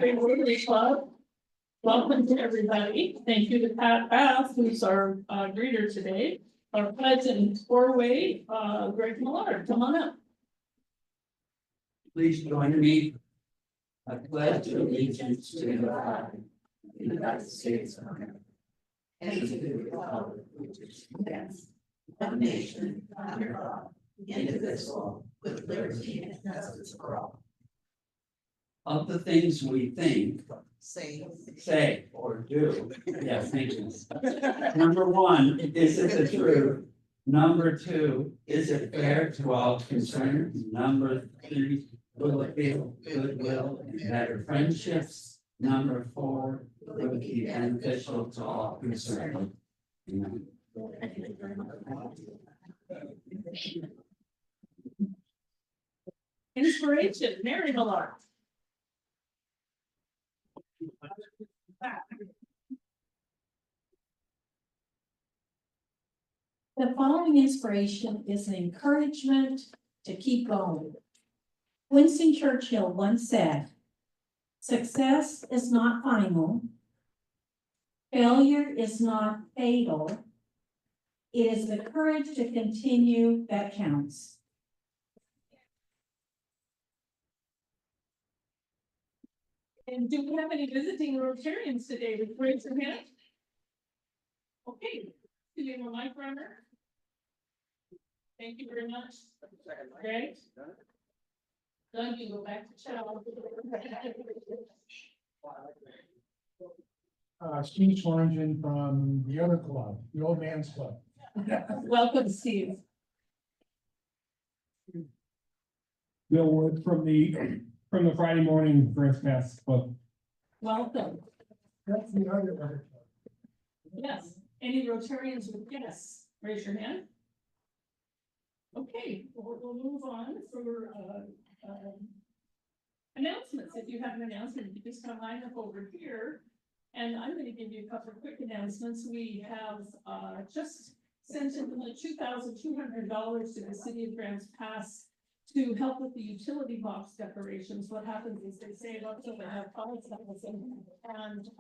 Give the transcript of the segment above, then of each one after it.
Rotary Club. Welcome to everybody. Thank you to Pat Bath, who's our greeter today. Our pledge and four-way, Greg Millard, come on up. Please join me. I pledge allegiance to the flag of the United States of America and to the republic which stands one nation under God, indivisible, with liberty and justice for all. Of the things we think, say, or do. Yes, thank you. Number one, is it the truth? Number two, is it fair to all concerned? Number three, will it build goodwill and better friendships? Number four, will it be beneficial to all concerned? Amen. Inspiration, Mary Millard. The following inspiration is an encouragement to keep going. Winston Churchill once said, "Success is not final. Failure is not fatal. It is the courage to continue that counts." And do we have any visiting Rotarians today? Would you raise your hand? Okay, do you have a mic runner? Thank you very much. Greg? Doug, you go back to chat. Steve Swearingen from the other club, the Old Man's Club. Welcome, Steve. Bill Wood from the Friday morning First Pass Club. Welcome. That's the other club. Yes, any Rotarians with yes, raise your hand. Okay, we'll move on for announcements. If you have an announcement, you just come line up over here. And I'm going to give you a couple of quick announcements. We have just sent in $2,200 to the city of Grants Pass to help with the utility box decorations. What happens is they save up till they have 5,000, and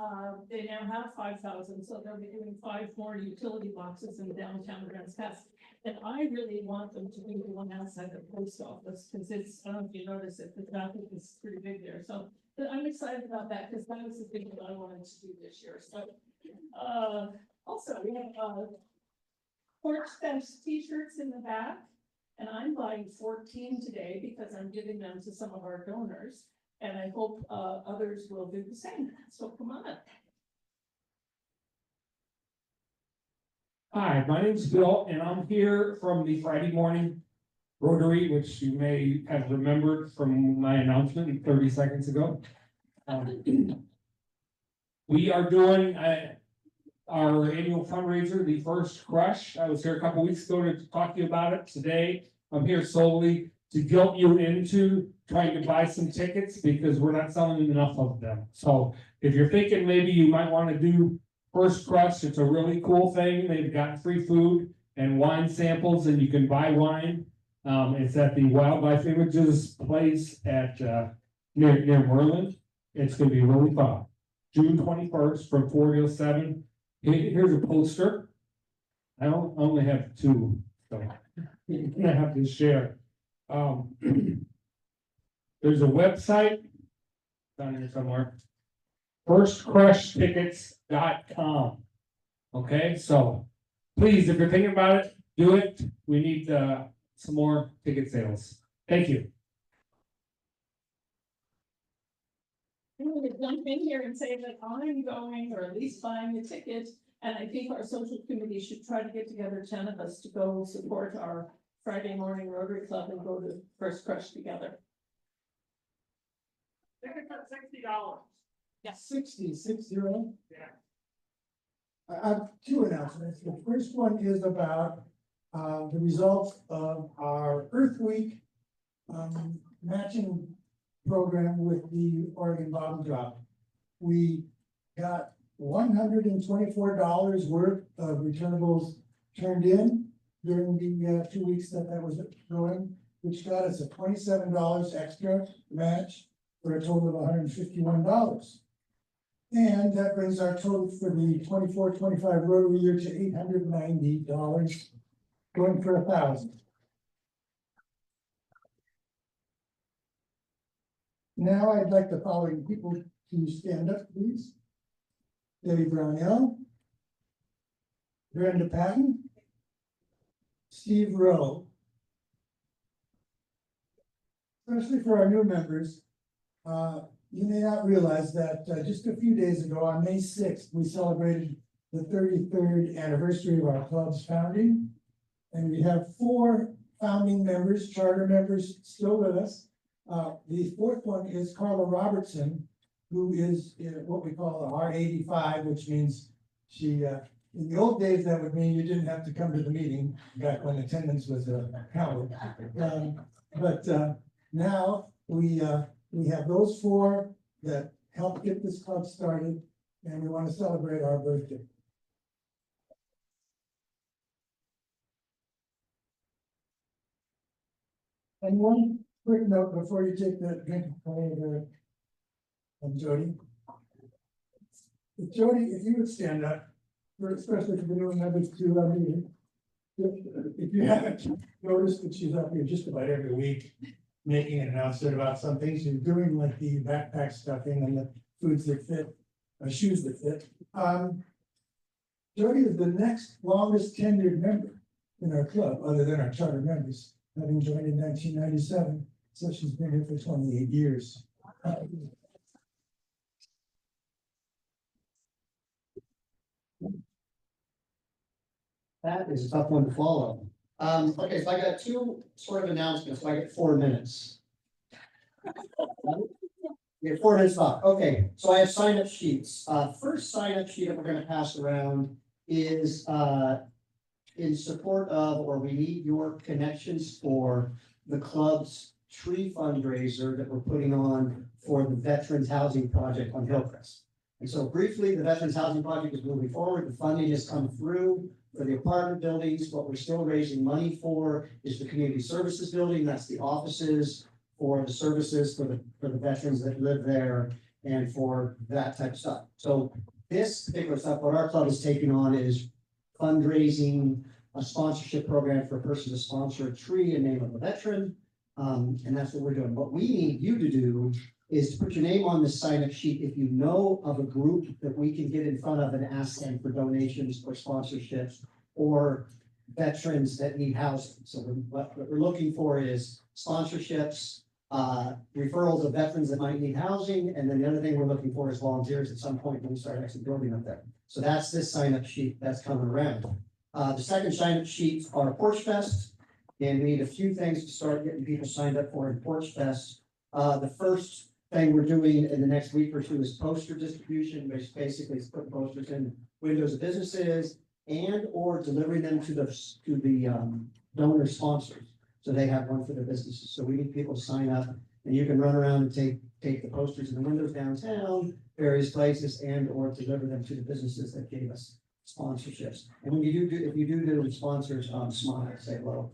they now have 5,000, so they'll be doing 5 more utility boxes in downtown Grants Pass. And I really want them to do the one outside the post office, because it's, I don't know if you notice it, the traffic is pretty big there. So but I'm excited about that, because that was the thing that I wanted to do this year. So also we have porch bench t-shirts in the back. And I'm buying 14 today because I'm giving them to some of our donors, and I hope others will do the same. So come on up. Hi, my name's Bill, and I'm here from the Friday morning Rotary, which you may have remembered from my announcement 30 seconds ago. We are doing our annual fundraiser, the First Crush. I was here a couple weeks ago to talk to you about it. Today, I'm here solely to guilt you into trying to buy some tickets, because we're not selling enough of them. So if you're thinking maybe you might want to do First Crush, it's a really cool thing. They've got free food and wine samples, and you can buy wine. It's at the Wildlife Images place at near Merlin. It's going to be really fun. June 21st from 4 to 7. Here's a poster. I only have 2, so I have to share. There's a website down here somewhere. firstcrushtickets.com. Okay, so please, if you're thinking about it, do it. We need some more ticket sales. Thank you. I'm going to jump in here and say that I'm going, or at least buying a ticket, and I think our social committee should try to get together 10 of us to go support our Friday morning Rotary Club and go to First Crush together. $60. Yes. 60. Yeah. I have 2 announcements. The first one is about the results of our Earth Week matching program with the Oregon Bottom Drop. We got $124 worth of returnables turned in during the 2 weeks that was going, which got us a $27 extra match. for a total of $151. And that brings our total for the 24-25 Rotary year to $890, going for 1,000. Now I'd like the following people to stand up, please. Debbie Brownell, Brenda Patton, Steve Rowe. Especially for our new members, you may not realize that just a few days ago, on May 6th, we celebrated the 33rd anniversary of our club's founding. And we have 4 founding members, charter members, still with us. The 4th one is Carla Robertson, who is what we call a R85, which means she, in the old days, that would mean you didn't have to come to the meeting, back when attendance was counted. Now we have those 4 that helped get this club started, and we want to celebrate our birthday. And one quick note before you take that drink of Jody. Jody, if you would stand up, especially for the new members to our meeting. If you haven't noticed that she's up here just about every week, making an announcement about some things she's doing, like the backpack stuffing and the foods that fit, shoes that fit. Jody is the next longest tenured member in our club, other than our charter members, having joined in 1997. So she's been here for 28 years. That is a tough one to follow. Okay, so I got 2 sort of announcements, so I get 4 minutes. You get 4 minutes off. Okay, so I have sign-up sheets. First sign-up sheet that we're gonna pass around is in support of, or we need your connections for the club's tree fundraiser that we're putting on for the Veterans Housing Project on Hillcrest. And so briefly, the Veterans Housing Project is moving forward. The funding has come through for the apartment buildings. What we're still raising money for is the community services building. That's the offices for the services for the veterans that live there and for that type of stuff. So this particular stuff, what our club is taking on is fundraising, a sponsorship program for a person to sponsor a tree in name of a veteran. And that's what we're doing. What we need you to do is to put your name on the sign-up sheet if you know of a group that we can get in front of and ask them for donations or sponsorships or veterans that need housing. So what we're looking for is sponsorships, referrals of veterans that might need housing, and then the other thing we're looking for is volunteers at some point when we start actually building up there. So that's this sign-up sheet that's coming around. The second sign-up sheets are Porch Fest, and we need a few things to start getting people signed up for in Porch Fest. The first thing we're doing in the next week or 2 is poster distribution, which basically is putting posters in windows of businesses and or delivering them to the donor sponsors. So they have one for their businesses. So we need people to sign up, and you can run around and take the posters in the windows downtown, various places, and or deliver them to the businesses that gave us sponsorships. And when you do, if you do sponsors, smile, say hello.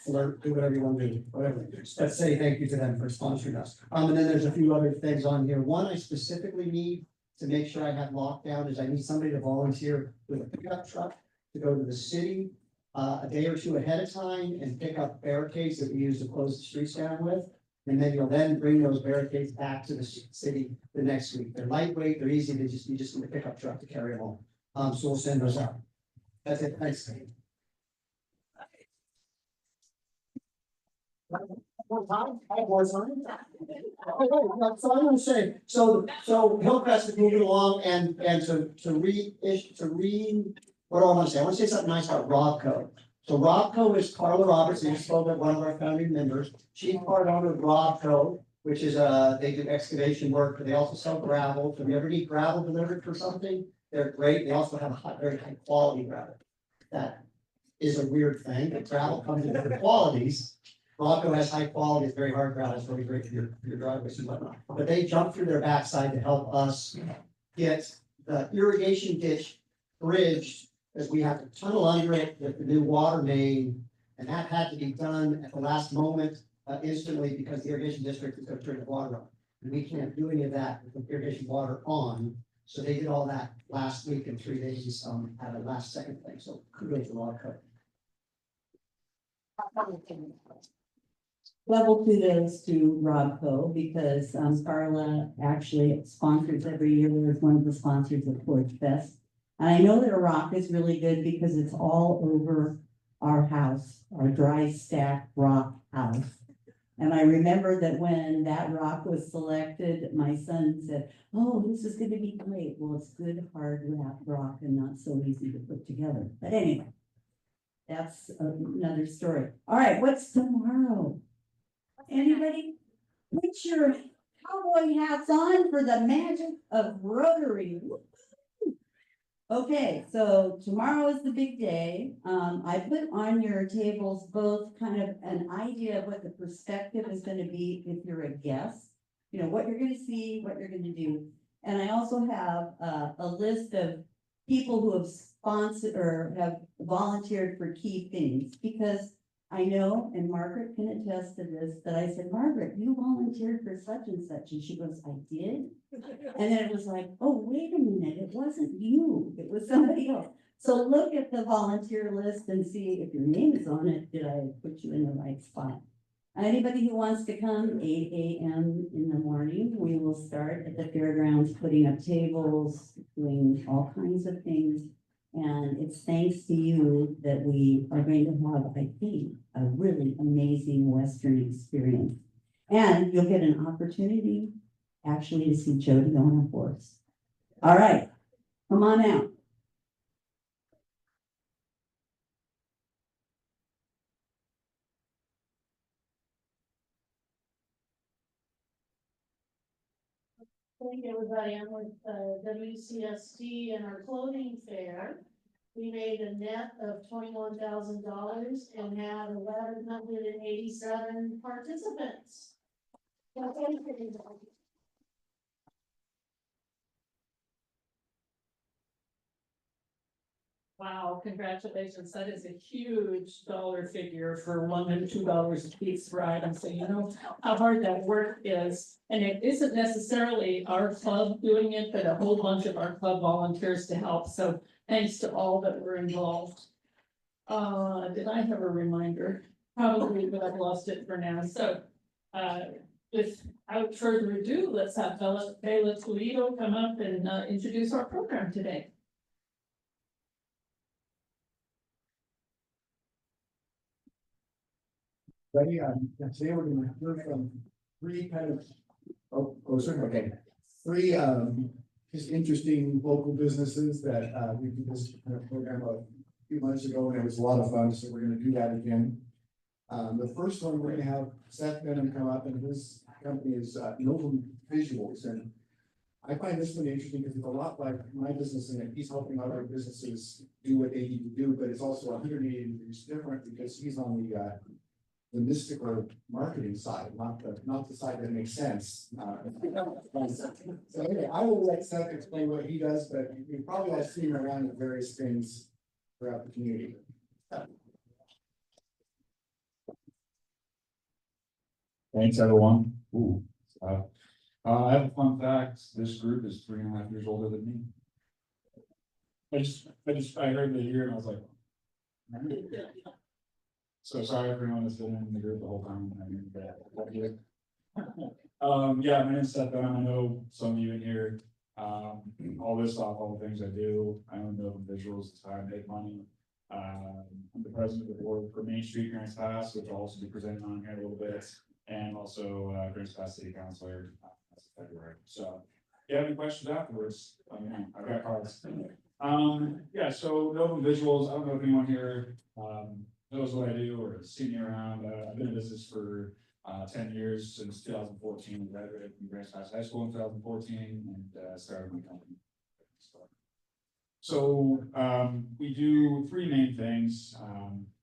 Flirt, do whatever you want to do, whatever. Let's say thank you to them for sponsoring us. And then there's a few other things on here. One I specifically need to make sure I have locked down is I need somebody to volunteer with a pickup truck to go to the city a day or 2 ahead of time and pick up barricades that we use to close the streets down with. And then you'll then bring those barricades back to the city the next week. They're lightweight, they're easy, you just need a pickup truck to carry them home. So we'll send those out. That's it, thanks. So I'm gonna say, so Hillcrest is moving along and what do I want to say? I want to say something nice about Robco. So Robco is Carla Robertson, who spoke at one of our founding members. She's part owner of Robco, which is they do excavation work, but they also sell gravel. So if you ever need gravel delivered for something, they're great. They also have a very high quality gravel. That is a weird thing. The gravel comes in different qualities. Robco has high quality, it's very hard gravel, it's really great for your driveways and whatnot. But they jump through their backside to help us get the irrigation ditch bridged, as we have to tunnel under it with the new water main. And that had to be done at the last moment instantly because the irrigation district is going to turn the water on. We can't do any of that with the irrigation water on. So they did all that last week in 3 days, at a last second thing, so kudos to Log Cook. Level kudos to Robco because Carla actually sponsors every year, is one of the sponsors of Porch Fest. And I know that a rock is really good because it's all over our house, our dry stack rock house. And I remember that when that rock was selected, my son said, "Oh, this is gonna be great." Well, it's good hard wrapped rock and not so easy to put together. But anyway, that's another story. All right, what's tomorrow? Anybody? Put your cowboy hats on for the magic of Rotary. Woo-hoo. Okay, so tomorrow is the big day. I put on your tables both kind of an idea of what the perspective is gonna be if you're a guest. You know, what you're gonna see, what you're gonna do. And I also have a list of people who have sponsored or have volunteered for key things, because I know, and Margaret can attest to this, that I said, "Margaret, you volunteered for such and such," and she goes, "I did?" And then it was like, "Oh, wait a minute, it wasn't you, it was somebody else." So look at the volunteer list and see if your name is on it, did I put you in the right spot? Anybody who wants to come, 8 a.m. in the morning, we will start at the fairgrounds, putting up tables, doing all kinds of things. And it's thanks to you that we are going to have, I think, a really amazing Western experience. And you'll get an opportunity actually to see Jody on a horse. All right, come on out. Thank everybody. I'm with WCSD and our clothing fair. We made a net of $21,000 and had 1,187 participants. So thank you. Wow, congratulations. That is a huge dollar figure for $1 and $2 a piece for items. So you know how hard that work is. And it isn't necessarily our club doing it, but a whole bunch of our club volunteers to help. So thanks to all that were involved. Did I have a reminder? Probably, but I've lost it for now. So without further ado, let's have Bela Toledo come up and introduce our program today. Today we're going to hear from three kind of, sorry, okay. Three, just interesting local businesses that, we did this kind of program a few months ago, and it was a lot of fun, so we're gonna do that again. The first one, we're gonna have Seth Benham come up, and his company is, Novum Visuals, and I find this one interesting because it's a lot like my business, and he's helping other businesses do what they need to do, but it's also 180 degrees different because he's on the mystical marketing side, not the side that makes sense. So anyway, I will let Seth explain what he does, but you probably have seen him around at various things throughout the community. Thanks, everyone. Ooh, I have a fun fact. This group is 3.5 years older than me. I heard the year and I was like, so sorry everyone that's been in the group the whole time. Yeah, my name's Seth Benham. I know some of you in here. All this stuff, all the things I do. I own Novum Visuals. It's how I make money. I'm the president of the board for Main Street Grants Pass, which I'll also be presenting on here a little bit, and also Grants Pass City Councilor as of February. So, if you have any questions afterwards, I've got cards. Yeah. So Novum Visuals. I don't know if anyone here knows what I do or has seen me around. I've been in business for 10 years, since 2014. I graduated from Grants Pass High School in 2014 and started my company. So we do three main things.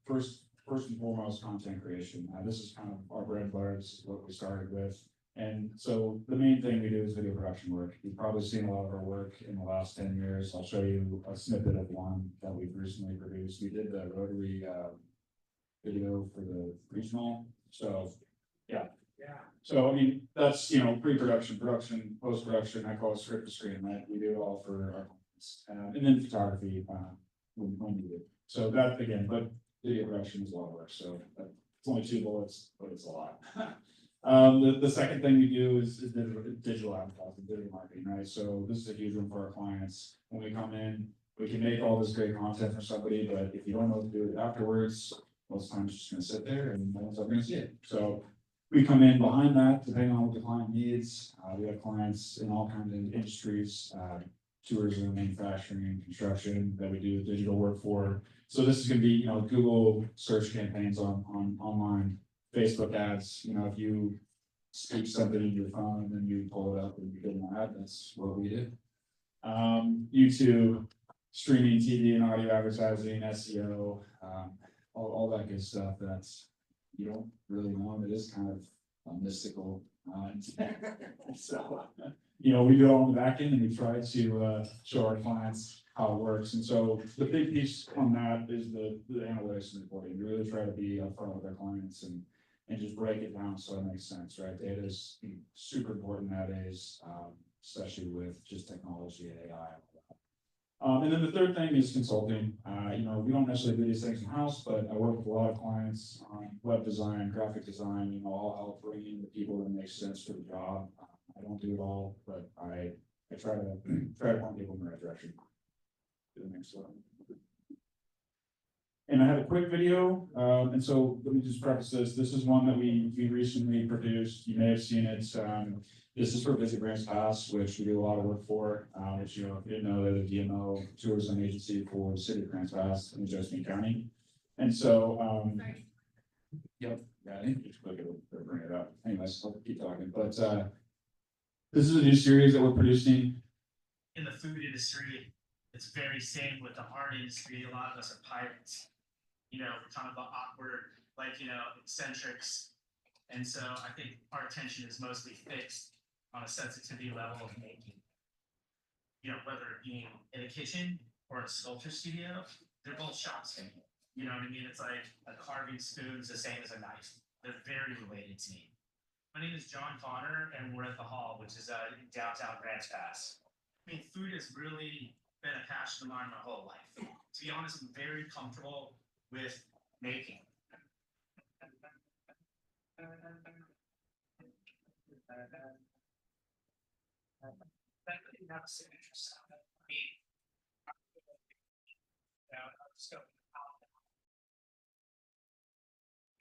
First and foremost, content creation. This is kind of our bread and butter. This is what we started with. And so the main thing we do is video production work. You've probably seen a lot of our work in the last 10 years. I'll show you a snippet of one that we've recently produced. We did the Rotary video for the regional. So yeah. So, I mean, that's, you know, pre-production, production, post-production, I call it script to screen, right? We do it all for our clients. And then photography, when needed. So that, again, but video production is a lot of work, so it's only 2 bullets, but it's a lot. The second thing we do is digital advertising, digital marketing, right? So this is a huge one for our clients. When we come in, we can make all this great content for somebody, but if you don't know what to do with it afterwards, most times it's just gonna sit there and no one's ever gonna see it. So we come in behind that, depending on what the client needs. We have clients in all kinds of industries, tourism, manufacturing, construction, that we do digital work for. So this is gonna be, you know, Google search campaigns on online, Facebook ads. You know, if you speak something in your phone and then you pull it up and you get an ad, that's what we do. YouTube, streaming TV and audio advertising, SEO, all that good stuff that's, you don't really know, it is kind of mystical. So, you know, we do it all on the back end and we try to show our clients how it works. And so the big piece on that is the analytics and reporting. We really try to be upfront with our clients and just break it down so it makes sense, right? Data is super important nowadays, especially with just technology and AI. And then the third thing is consulting. You know, we don't necessarily do these things in-house, but I work with a lot of clients on web design, graphic design, you know, I'll help bring in the people that make sense for the job. I don't do it all, but I try to point people in the right direction. To the next one. And I have a quick video, and so let me just preface this. This is one that we recently produced. You may have seen it. This is for Visit Grants Pass, which we do a lot of work for, which, you know, if you didn't know, they're the DMO tourism agency for the city of Grants Pass in Josephine County. And so, yep, yeah, I think just click it, or bring it up. Anyways, I'll keep talking. But this is a new series that we're producing. In the food industry, it's very same with the art industry. A lot of us are pirates. You know, we're kind of awkward, like, you know, eccentrics. And so I think our attention is mostly fixed on a sensitivity level of making. You know, whether it being in a kitchen or a sculpture studio, they're both shops to me. You know what I mean? It's like a carving spoon is the same as a knife. They're very related to me. My name is John Connor, and we're at the Hall, which is in downtown Grants Pass. I mean, food has really been a passion of mine my whole life. To be honest, I'm very comfortable with making. That didn't have a signature sound. I mean, I'll just go.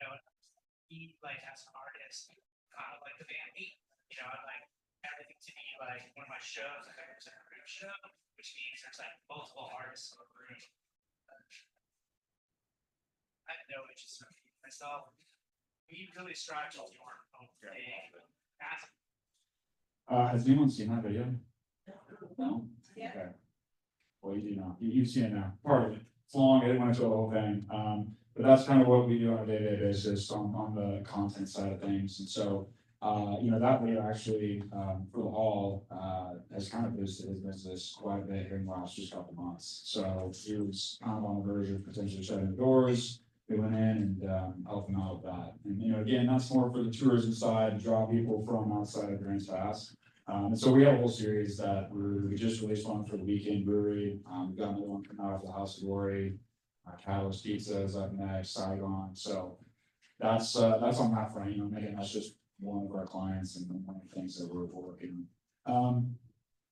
You know, he, like, as an artist, kind of like the band beat. You know, I like everything to be like one of my shows. I was in a group show, which means there's like multiple artists in the room. I have no issues with myself. We really strive to do our own thing. Has anyone seen that video? No? Yeah. Okay. Well, you do now. You've seen it now. Part of it. It's long. I didn't want to show the whole thing. But that's kind of what we do on a day-to-day basis on the content side of things. And so, you know, that video actually, for the Hall, has kind of boosted his business quite a bit here in the last just couple months. So he was kind of on the verge of potentially shutting the doors. We went in and helped him out with that. And, you know, again, that's more for the tourism side, to draw people from outside of Grants Pass. And so we have a whole series that we just released one for the Weekend Brewery. We've got another one coming out of the House of Glory. Catalyst Pizza is up next, Saigon. So that's on that front. You know, again, that's just one of our clients and one of the things that we're working on.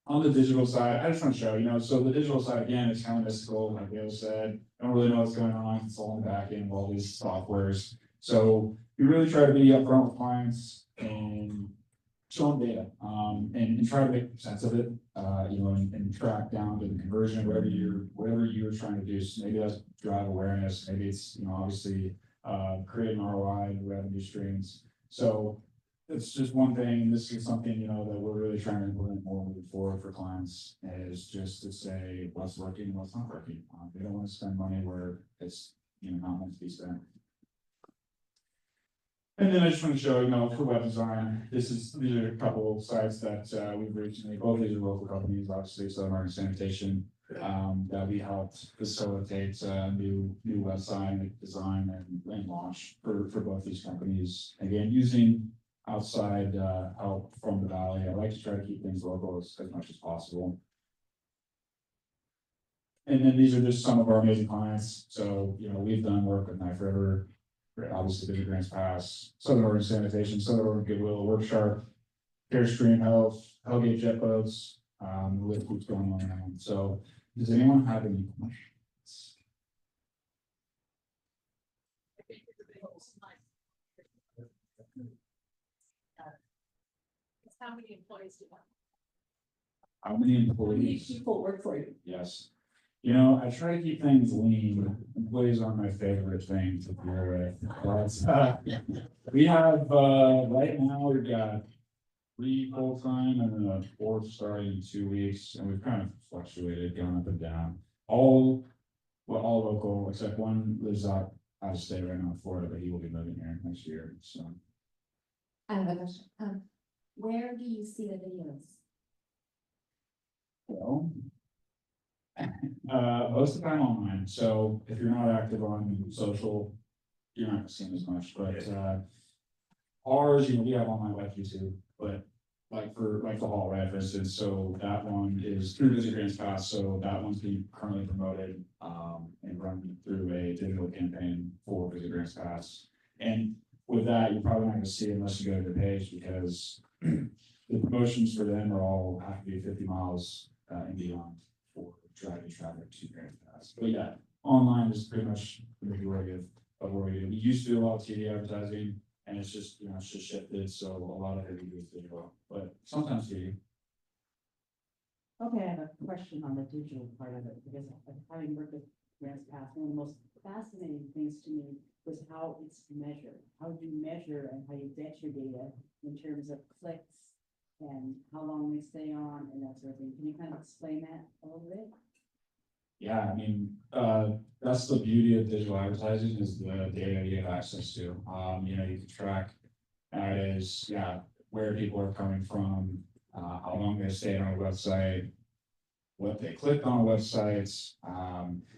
On the digital side, I just want to show, you know, so the digital side, again, is kind of mystical, like Dale said. Don't really know what's going on. It's all in the back end of all these softwares. So we really try to be upfront with clients and show them data, and try to make sense of it, you know, and track down to the conversion, whatever you're trying to do. So maybe that's drive awareness. Maybe it's, you know, obviously create an ROI and revenue streams. So it's just one thing, and this is something, you know, that we're really trying to implement more moving forward for clients, is just to say what's working and what's not working. They don't want to spend money where it's, you know, not meant to be spent. And then I just want to show, you know, for web design, these are a couple of sites that we've recently, both these are local companies, obviously, Southern Market Sanitation, that we helped facilitate new website design and launch for both these companies. Again, using outside, help from the valley. I like to try to keep things local as much as possible. And then these are just some of our amazing clients. So, you know, we've done work with Knife River, obviously Big Grants Pass, Southern Oregon Sanitation, Southern Oregon Goodwill, Worksharp, Airstream Health, Hellgate Jet Boats, the list keeps going on and on. So does anyone have any questions? How many employees do you have? How many How many employees? people work for you? Yes. You know, I try to keep things lean. Employees aren't my favorite thing to deal with. But, we have, right now, we've got 3 full-time and then a 4th starting in 2 weeks, and we've kind of fluctuated, going up and down. All local, except one lives out of state right now in Florida, but he will be moving here next year, so. I have a question. Where do you see the videos? Well. Most of the time online, so if you're not active on social, you're not seeing as much, but, ours, you know, we have online like YouTube, but like for, like the hall, right, for instance, so that one is through Visit Grants Pass, so that one's being currently promoted, and run through a digital campaign for Visit Grants Pass. And with that, you're probably not gonna see it unless you go to the page, because the promotions for them are all have to be 50 miles, and beyond for driving traffic to Grants Pass. But yeah, online is pretty much the majority of what we do. We used to do a lot of TV advertising, and it's just, you know, it's just shifted, so a lot of it we do is digital, but sometimes TV. Okay, I have a question on the digital part of it, because having worked with Grants Pass, one of the most fascinating things to me was how it's measured. How do you measure and how you vet your data in terms of clicks and how long they stay on and that sort of thing. Can you kind of explain that a little bit? Yeah, I mean, that's the beauty of digital advertising is the data you have access to. You know, you can track, is, yeah, where people are coming from, how long they stayed on a website, what they clicked on websites,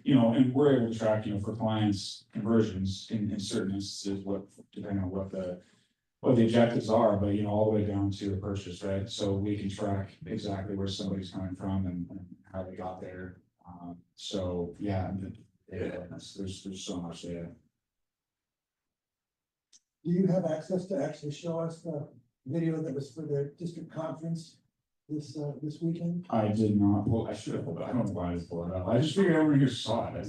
you know, and we're able to track, you know, for clients conversions in certain instances, depending on what the objectives are, but you know, all the way down to the purchase, right? So we can track exactly where somebody's coming from and how they got there. So yeah, there's so much there. Do you have access to actually show us the video that was for the district conference this weekend? I did not pull, I should have pulled it. I don't know why I didn't pull it up. I just figured everyone here saw it.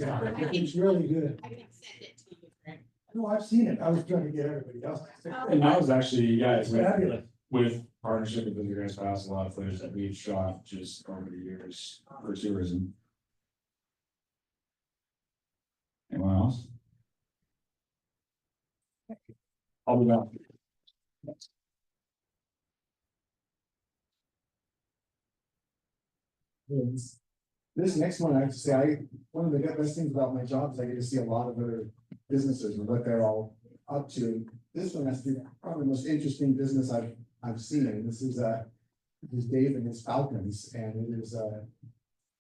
It's really good. I can send it to you. No, I've seen it. I was trying to get everybody else. And that was actually, yeah, It's fabulous. with partnership with the Grants Pass, a lot of footage that we've shot just over the years for tourism. Anyone else? I'll be back. This next one, I have to say, one of the best things about my job is I get to see a lot of other businesses and what they're all up to. This one has to be probably the most interesting business I've seen. And this is Dave and his falcons. And it is,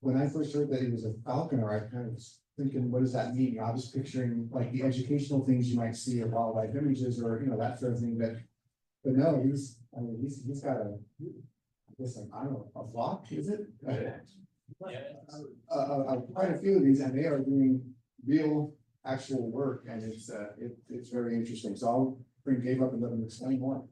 when I first heard that he was a falconer, I kind of was thinking, what does that mean? I was picturing like the educational things you might see in wildlife images or, you know, that sort of thing. But no, he's got I don't know, a flock, is it? Quite a few of these, and they are doing real, actual work, and it's very interesting. So I'll bring Gabe up and let him explain more.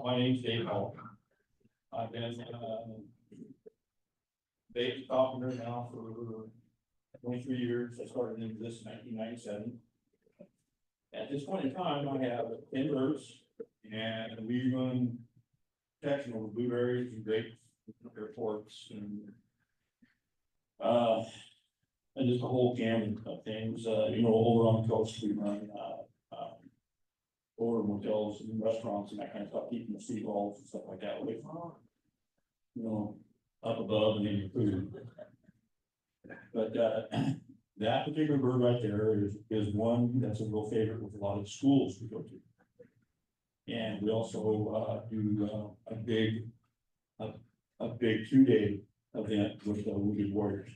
My name's Dave Hall. I've been, Dave's carpenter now for 23 years. I started in this in 1997. At this point in time, I have 10 birds, And we run protection over blueberries and grapes, airports and just a whole gamut of things, over on the coast, we run, over motels and restaurants and that kind of stuff, keeping the seagulls and stuff like that away from, up above and in your food. But, that particular bird right there is one that's a real favorite with a lot of the schools we go to. And we also, do, a big 2-day event with the Wounded Warriors.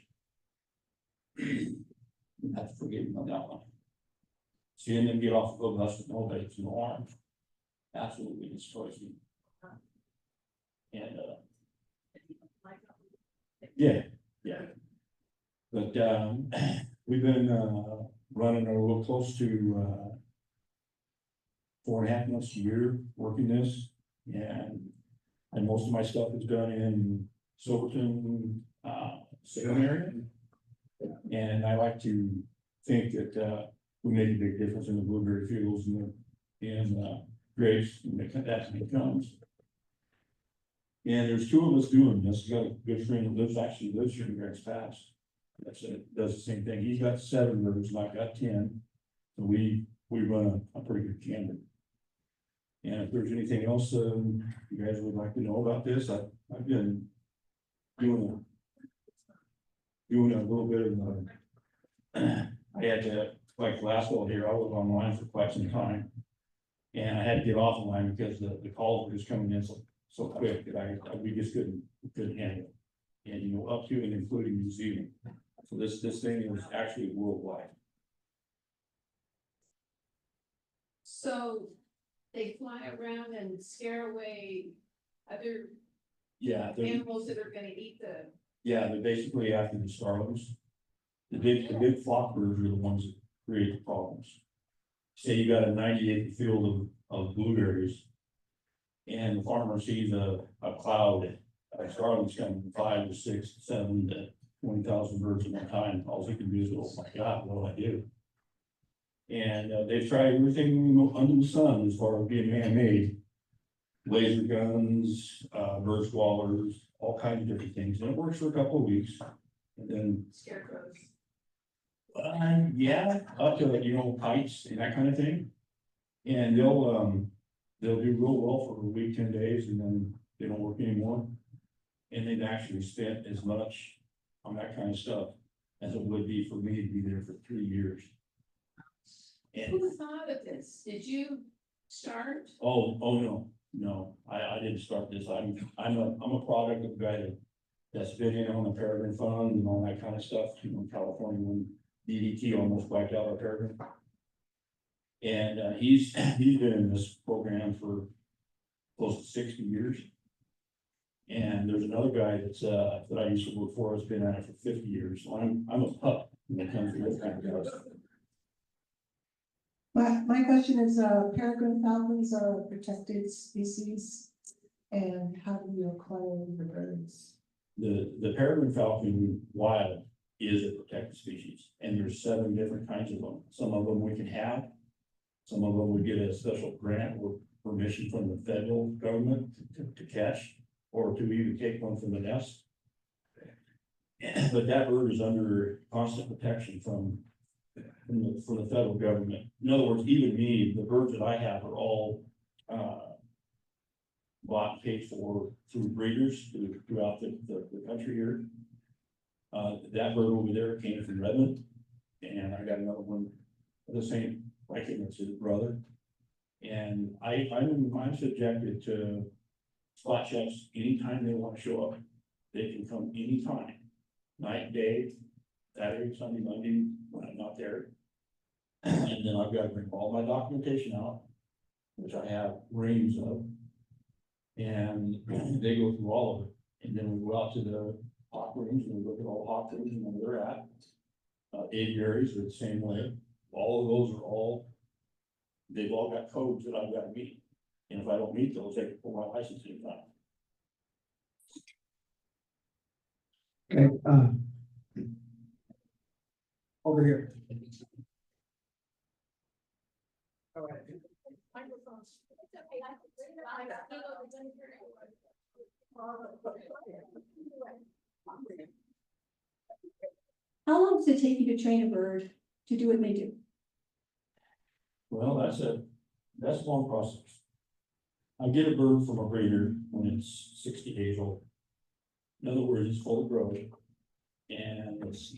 That's forgetting on that one. Seeing them get off the bus with no legs, no arms, absolutely destroys me. And, yeah. But, we've been, running a little close to, 4.5 months a year working this, and most of my stuff is done in Silverton, Salem area. And I like to think that, we make a big difference in the blueberry fields and grapes, and that becomes. And there's 2 of us doing this. Got a good friend that lives here in Grants Pass. Does the same thing. He's got 7 birds, and I've got 10. So we run a pretty good camera. And if there's anything else you guys would like to know about this, I've been doing a little bit of I had to, like last one here, I was online for quite some time. And I had to get off the line because the calls were just coming in so quick that we just couldn't handle it. And up to and including New Zealand. So this thing is actually worldwide. So they fly around and scare away other Yeah, animals that are gonna eat the. they're basically after the starlings. The big flock birds are the ones that create the problems. Say you got a 90-acre field of blueberries. And the farmer sees a cloud, starlings coming 5 to 6 to 7 to 20,000 birds at one time. All he can do is go, oh my God, what do I do? And they've tried everything under the sun as far as being man-made. Laser guns, bird swallowers, all kinds of different things. And it works for a couple of weeks. And then Scarecrows. up to kites and that kind of thing. And they'll do real well for a week, 10 days, and then they don't work anymore. And they've actually spent as much on that kind of stuff as it would be for me to be there for 3 years. And Who thought of this? Did you start? oh no, I didn't start this. I'm a product of a guy that's been in on the Peregrine Fund and all that kind of stuff, in California when DDT almost wiped out our peregrine. And he's been in this program for close to 60 years. And there's another guy that I used to work for, has been at it for 50 years. So I'm a pup when it comes to this kind of stuff. My question is, peregrine falcons are a protected species, and how do you acquire the birds? The peregrine falcon wild is a protected species, and there's 7 different kinds of them. Some of them we can have, some of them we get a special grant or permission from the federal government to catch, or to even take one from the nest. But that bird is under constant protection from the federal government. In other words, even me, the birds that I have are all bought and paid for through breeders throughout the country here. That bird over there came from Redmond, and I got another one the same, like it's his brother. And I'm subjected to spot checks anytime they want to show up. They can come anytime, night, day, Saturday, Sunday, Monday, when I'm not there. And then I've got to bring all my documentation out, which I have reams of. And they go through all of it. And then we go out to the hawk rooms and we look at all the hawk rooms and where they're at. Aviaries are the same way. All of those are they've all got codes that I've got to meet. And if I don't meet those, they can pull my license anytime. Okay, over here. All right. Microphones. How long does it take you to train a bird to do what they do? Well, that's a long process. I get a bird from a breeder when it's 60 days old. In other words, it's full of growth. And it's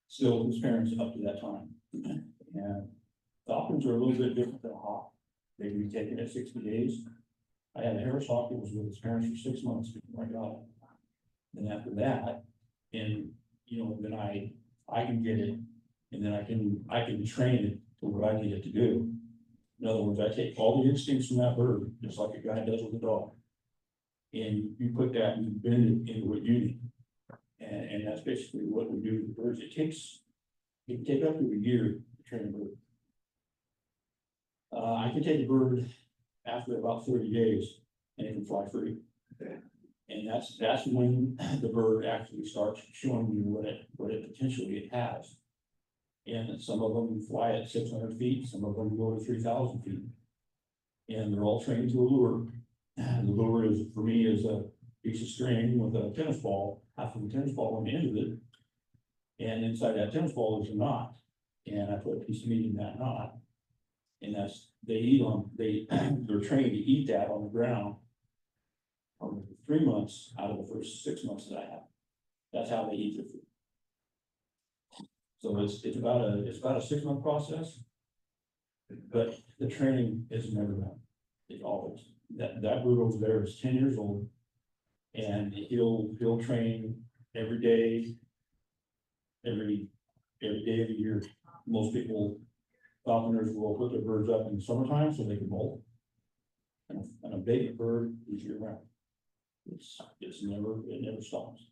still with its parents up to that time. And falcons are a little bit different than a hawk. They can be taken at 60 days. I had a Harris hawk that was with its parents for 6 months before I got it. And after that, and then I can get it, and then I can train it to what I need it to do. In other words, I take all the instincts from that bird, just like a guy does with a dog. And you put that and you bend it into what you need. And that's basically what we do with the birds. It can take up to a year to train a bird. I can take a bird after about 30 days and it can fly free. And that's when the bird actually starts showing you what it potentially has. And some of them fly at 600 feet, some of them go to 3,000 feet. And they're all trained to a lure. And the lure is, for me, is a piece of string with a tennis ball, half of a tennis ball on the end of it. And inside that tennis ball is a knot. And I put a piece of meat in that knot. And they're trained to eat that on the ground for 3 months out of the first 6 months that I have. That's how they eat their food. So it's about a 6 month process. But the training is never done. It always, that bird over there is 10 years old. And he'll train every day of the year. Most falconers will put their birds up in the summertime so they can molt. And a baby bird is year round. It never stops.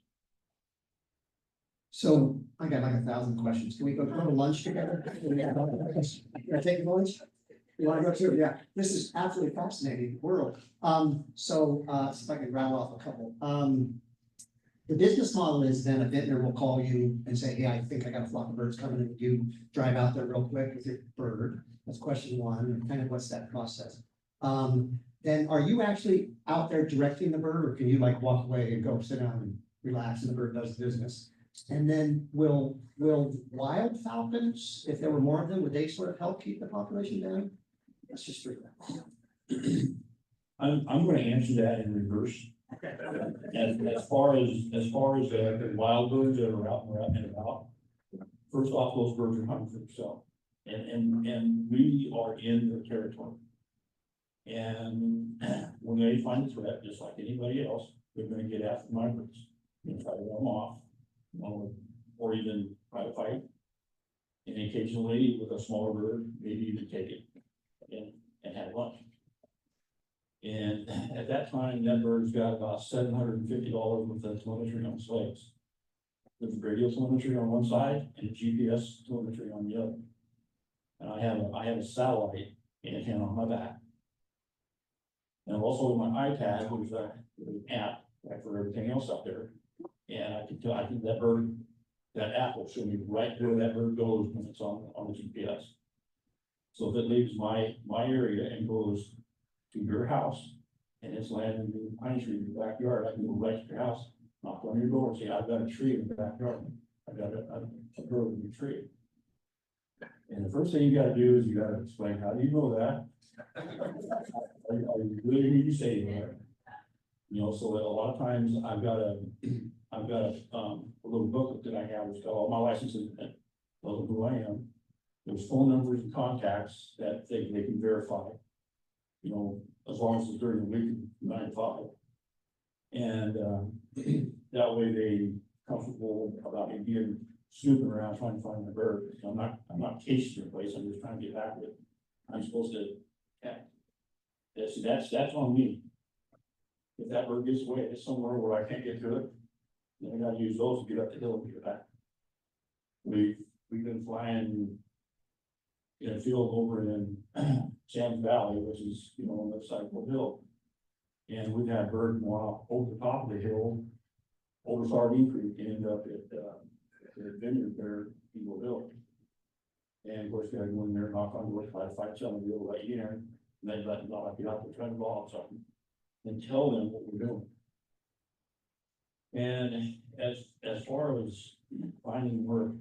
So I got like 1,000 questions. Can we go to lunch together? Can I take lunch? You wanna go too? Yeah, this is absolutely fascinating world. So if I can rattle off a couple. The business model is then a vintner will call you and say, hey, I think I got a flock of birds coming, and you drive out there real quick with your bird. That's question one, and kind of what's that process? Then are you actually out there directing the bird, or can you like walk away and go sit down and relax and the bird does the business? And then will wild falcons, if there were more of them, would they sort of help keep the population down? That's just true. I'm going to answer that in reverse. As far as the wild birds that are out and about, first off, those birds are hunting for themselves, and we are in their territory. And when they find a threat, just like anybody else, they're going to get after my birds and try to run them off, or even try to fight. And occasionally, with a smaller bird, maybe even take it and have lunch. And at that time, that bird's got about $750 worth of telemetry on its legs. There's radio telemetry on one side and GPS telemetry on the other. And I have a satellite antenna on my back. And also with my iPad, there's an app like for everything else out there. And I think that app will show me right where that bird goes when it's on the GPS. So if it leaves my area and goes to your house, and it's landing in the pine tree in your backyard, I can go right to your house, knock on your door, and say, I've got a tree in the backyard. I've got a bird in your tree. And the first thing you gotta do is you gotta explain, how do you know that? Are you really need to say that? So a lot of times I've got a little booklet that I have, it's got all my licenses in it, tells them who I am. There's phone numbers and contacts that they can verify. As long as it's during the week, 9 to 5. And that way they comfortable about me being snooping around trying to find my bird. I'm not chasing your place, I'm just trying to get back with it. I'm supposed to, that's on me. If that bird gets away, it's somewhere where I can't get to it, then I gotta use those to get up the hill and get back. We've been flying in a field over in Sam's Valley, which is, on the side of the hill. And we've had birds go off over the top of the hill, over Sardine Creek, and end up at the vineyard there, Eagle Hill. And of course, you gotta go in there, knock on wood, try to find somebody to let you in. They let them know, I'd be out there trying to log something and tell them what we're doing. And as far as finding work,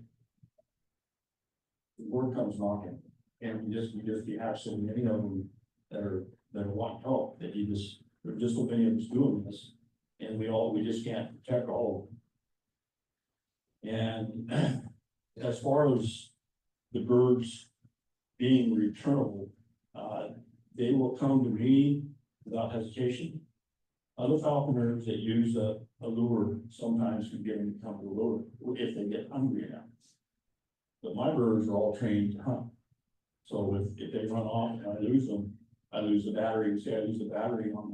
the word comes knocking, and you have so many of them that are wanting help, that there's just so many of us doing this, and we just can't protect all of them. And as far as the birds being returnable, they will come to me without hesitation. Other falconers that use a lure sometimes can get them to come to the lure if they get hungry enough. But my birds are all trained to hunt. So if they run off and I lose them, I lose the battery. Say I lose the battery on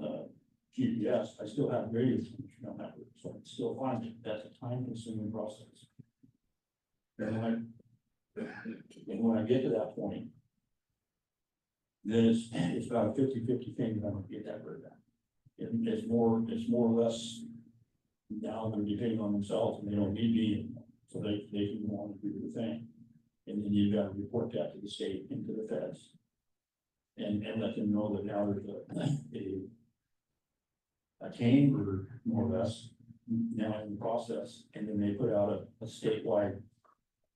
the GPS, I still have radio transmission on that bird, so I can still find it. That's a time-consuming process. And when I get to that point, then it's about a 50-50 thing that I'm gonna get that bird back. It's more or less now they're depending on themselves and they don't need me anymore. So they can go on and do the thing. And then you've got to report that to the state and to the feds. And let them know that now there's a tame bird, more or less, now in the process. And then they put out a statewide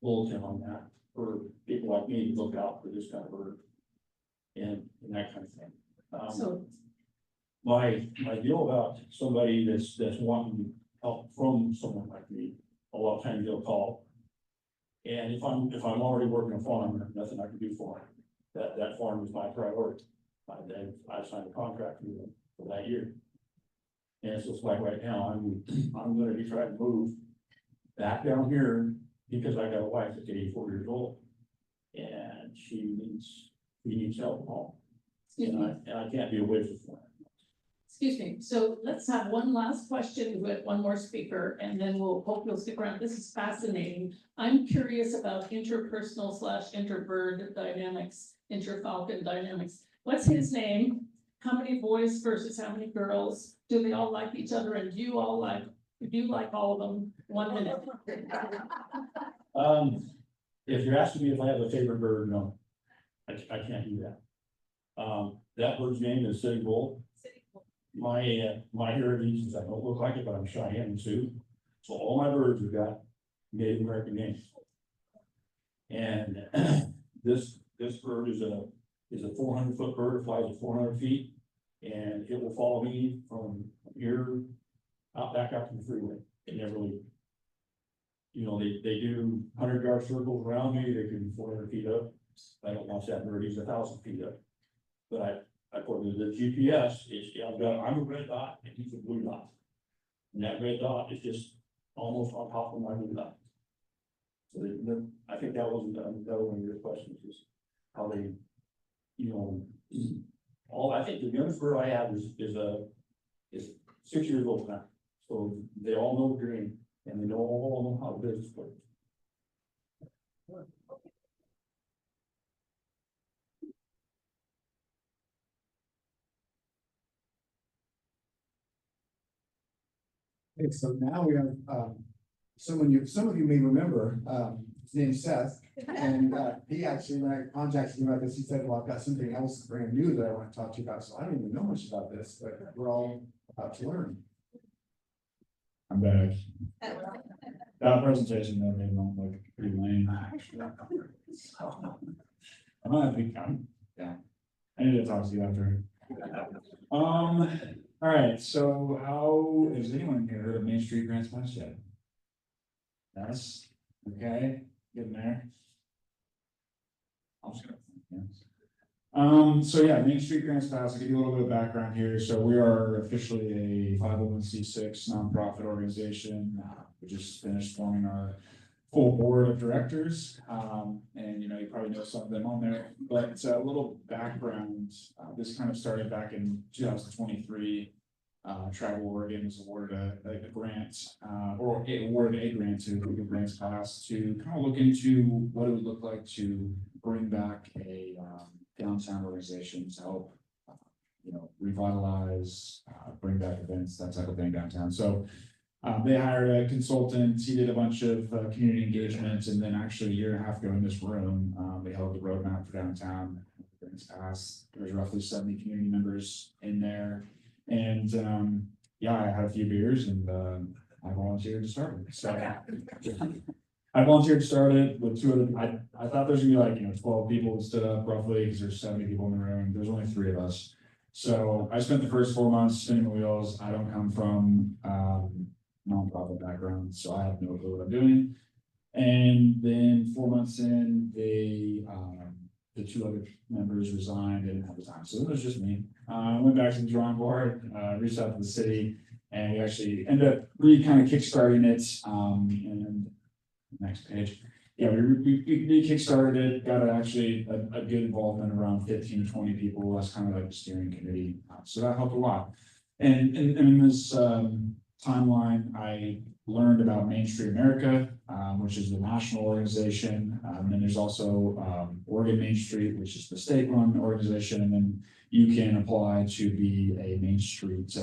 bulletin on that for people like me to look out for this kind of bird. And that kind of thing. So, My deal about somebody that's wanting help from someone like me, a lot of times they'll call. And if I'm already working a farm, there's nothing I can do for them. That farm is my priority. I signed a contract with them for that year. And so it's like right now, I'm gonna be trying to move back down here because I got a wife that's 84 years old. And she needs help at home. And I can't be away from her. excuse me, so let's have one last question with one more speaker, and then we'll hope you'll stick around. This is fascinating. I'm curious about interpersonal / interbird dynamics, interfalcon dynamics. What's his name? How many boys versus how many girls? Do they all like each other? And do you like all of them? 1 minute. If you're asking me if I have a favorite bird, no, I can't do that. That bird's name is City Bull. My heritage is I don't look like it, but I'm Cheyenne and Sioux. So all my birds have got Native American names. And this bird is a 400-foot bird, flies at 400 feet, and it will follow me from here back out to the freeway. It never leaves. You know, they do 100-yard circles around me. They can be 400 feet up. I don't watch that bird. He's 1,000 feet up. But according to the GPS, I'm a red dot and he's a blue dot. And that red dot is just almost on top of my blue dot. So I think that was another one of your questions, is how they, you know, I think the youngest bird I have is 6 years old now. So they all know the dream and they all know how the business works. Okay, so now we have, some of you may remember, his name's Seth, and, he actually, when I contacted him about this, he said, well, I've got something else brand new that I want to talk to you about, so I don't even know much about this, but we're all about to learn. I'm back. That presentation though made them look pretty lame. Yeah. I need to talk to you after. All right, so how, has anyone here heard of Main Street Grants Pass yet? Yes, okay, getting there. I'm just gonna, yeah. So yeah, Main Street Grants Pass, I'll give you a little bit of background here. So we are officially a 501c6 nonprofit organization. We just finished forming our full board of directors. And you know, you probably know some of them on there, but a little background, this kind of started back in 2023. Travel Oregon was awarded a grant, or awarded a grant to the Grants Pass to kind of look into what it would look like to bring back a downtown organization to help, you know, revitalize, bring back events, that type of thing downtown. So they hired a consultant. He did a bunch of community engagement, and then actually a year and a half ago in this room, they held the roadmap for downtown. Grants Pass. There's roughly 70 community members in there. And yeah, I had a few beers and I volunteered to start it. So I volunteered to start it with two of them. I thought there's gonna be like, 12 people that stood up roughly because there's 70 people in the room. There's only 3 of us. So I spent the first 4 months spinning the wheels. I don't come from nonprofit background, so I have no clue what I'm doing. And then 4 months in, the 2 other members resigned. They didn't have the time, so it was just me. I went back to the drawing board, reached out to the city, and we actually ended up kind of kickstarting it. And next page, yeah, we kickstarted it. Got actually a good involvement around 15 to 20 people. That's kind of like the steering committee, so that helped a lot. And in this timeline, I learned about Main Street America, which is the national organization. And there's also Oregon Main Street, which is the state-run organization. And then you can apply to be a Main Street